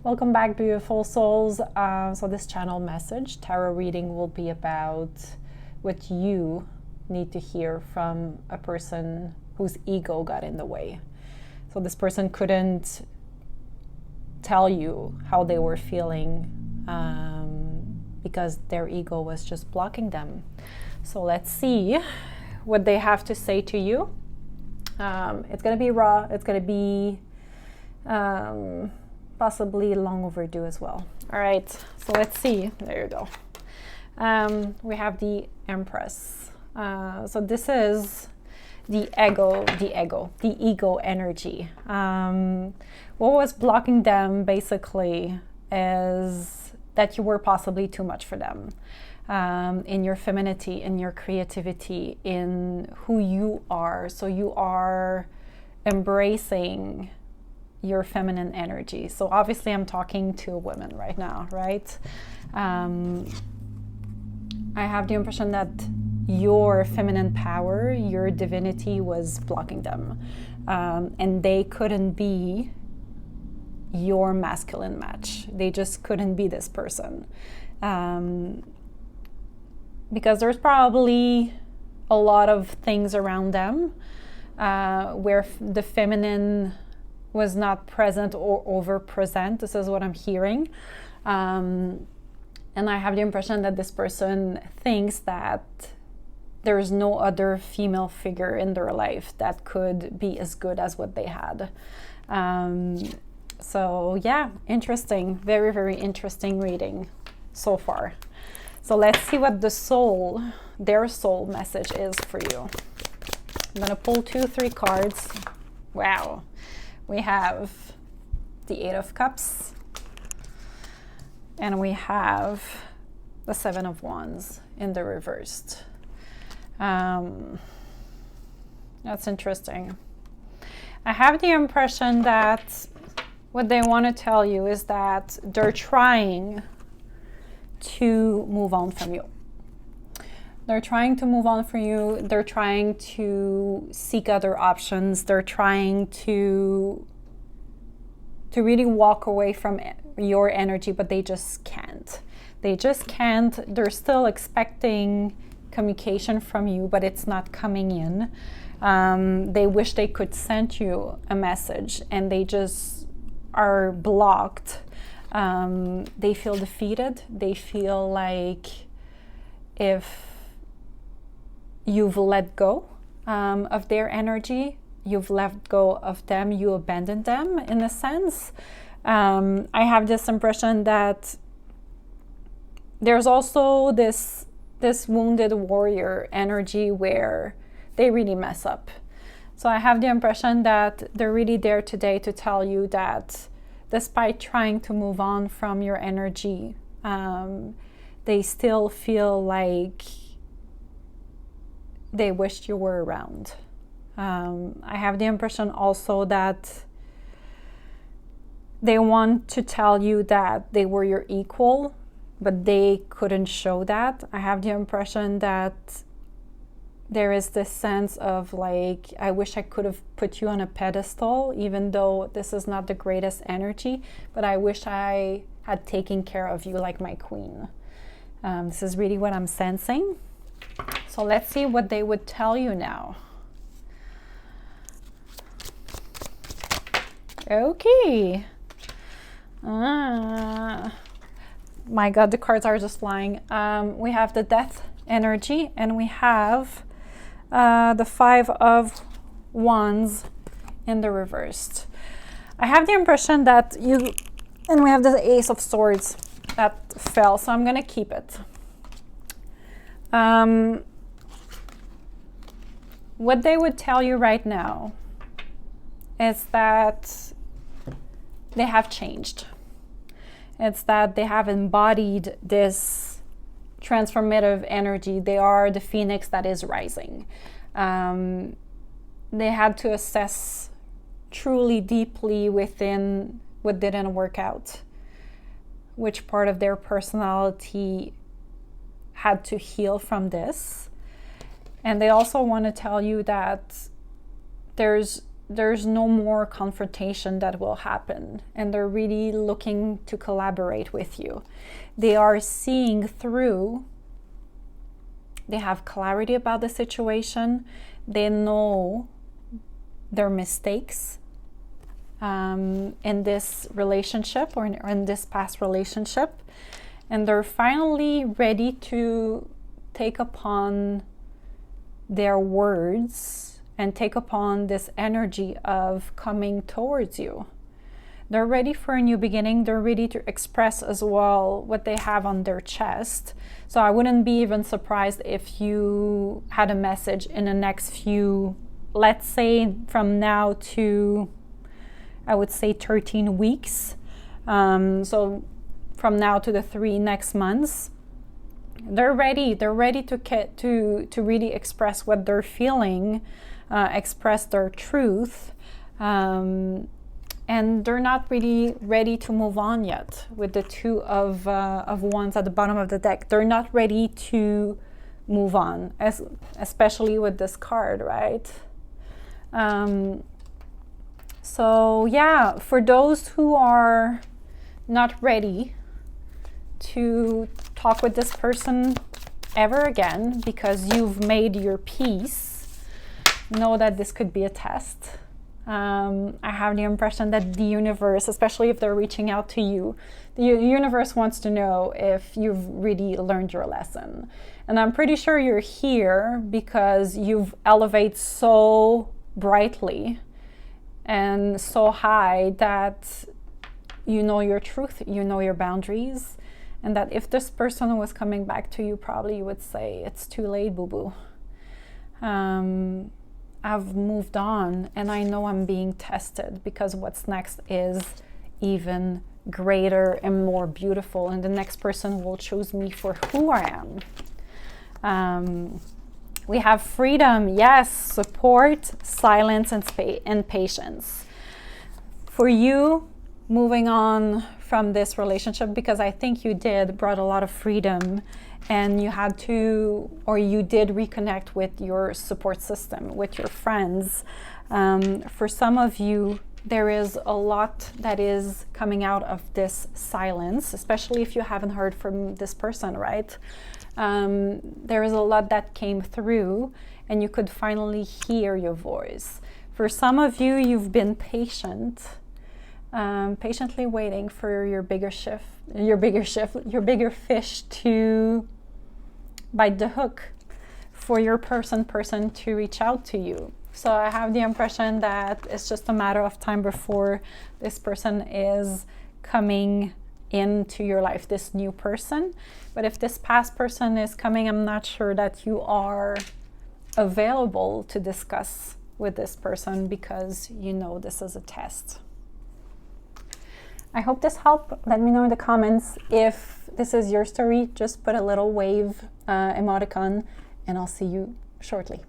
Welcome back, beautiful souls. So this channel message, tarot reading, will be about what you need to hear from a person whose ego got in the way. So this person couldn't tell you how they were feeling because their ego was just blocking them. So let's see what they have to say to you. It's going to be raw. It's going to be possibly long overdue as well. All right, so let's see. There you go. We have the Empress. So this is the ego energy. What was blocking them basically is that you were possibly too much for them. In your femininity, in your creativity, in who you are. So you are embracing your feminine energy. So obviously I'm talking to a woman right now, right? I have the impression that your feminine power, your divinity was blocking them. And they couldn't be your masculine match. They just couldn't be this person. Because there's probably a lot of things around them where the feminine was not present or over present. This is what I'm hearing. And I have the impression that this person thinks that there's no other female figure in their life that could be as good as what they had. So yeah, interesting. Very, very interesting reading so far. So let's see what their soul message is for you. I'm gonna pull 2-3 cards. Wow. We have the 8 of Cups, and we have the 7 of Wands in the reversed. That's interesting. I have the impression that what they want to tell you is that they're trying to move on from you. They're trying to move on from you. They're trying to seek other options. They're trying to really walk away from your energy, but they just can't. They just can't. They're still expecting communication from you, but it's not coming in. They wish they could send you a message, and they just are blocked. They feel defeated. They feel like if you've let go of their energy, you've let go of them, you abandoned them in a sense. I have this impression that there's also this wounded warrior energy where they really mess up. So I have the impression that they're really there today to tell you that despite trying to move on from your energy, they still feel like they wished you were around. I have the impression also that they want to tell you that they were your equal, but they couldn't show that. I have the impression that there is this sense of like, I wish I could have put you on a pedestal, even though this is not the greatest energy, but I wish I had taken care of you like my queen. This is really what I'm sensing. So let's see what they would tell you now. Okay. My God, the cards are just flying. We have the Death energy, and we have the 5 of Wands in the reversed. I have the impression that and we have the Ace of Swords that fell, so I'm going to keep it. What they would tell you right now is that they have changed. It's that they have embodied this transformative energy. They are the phoenix that is rising. They had to assess truly deeply within what didn't work out, which part of their personality had to heal from this. And they also want to tell you that there's there's no more confrontation that will happen, and they're really looking to collaborate with you. They are seeing through. They have clarity about the situation. They know their mistakes in this relationship or in this past relationship, and they're finally ready to take upon their words and take upon this energy of coming towards you. They're ready for a new beginning. They're ready to express as well what they have on their chest. So I wouldn't be even surprised if you had a message in the next few, let's say from now to, I would say 13 weeks. So from now to the 3 next months, they're ready to really express what they're feeling, express their truth, and they're not really ready to move on yet. With the 2 of wands at the bottom of the deck, they're not ready to move on, especially with this card, right? So yeah, for those who are not ready to talk with this person ever again because you've made your peace, know that this could be a test. I have the impression that the universe, especially if they're reaching out to you, the universe wants to know if you've really learned your lesson. And I'm pretty sure you're here because you've elevated so brightly and so high that you know your truth, you know your boundaries, and that if this person was coming back to you, probably you would say, it's too late, boo-boo. I've moved on and I know I'm being tested because what's next is even greater and more beautiful, and the next person will choose me for who I am. We have freedom, yes, support, silence, and patience. For you, moving on from this relationship, because I think you brought a lot of freedom, and you had to, or you did reconnect with your support system, with your friends. For some of you, there is a lot that is coming out of this silence, especially if you haven't heard from this person, right? There is a lot that came through and you could finally hear your voice. For some of you, you've been patient, patiently waiting for your bigger fish to bite the hook, for your person to reach out to you. So I have the impression that it's just a matter of time before this person is coming into your life, this new person. But if this past person is coming, I'm not sure that you are available to discuss with this person because you know this is a test. I hope this helped. Let me know in the comments if this is your story. Just put a little wave emoticon and I'll see you shortly.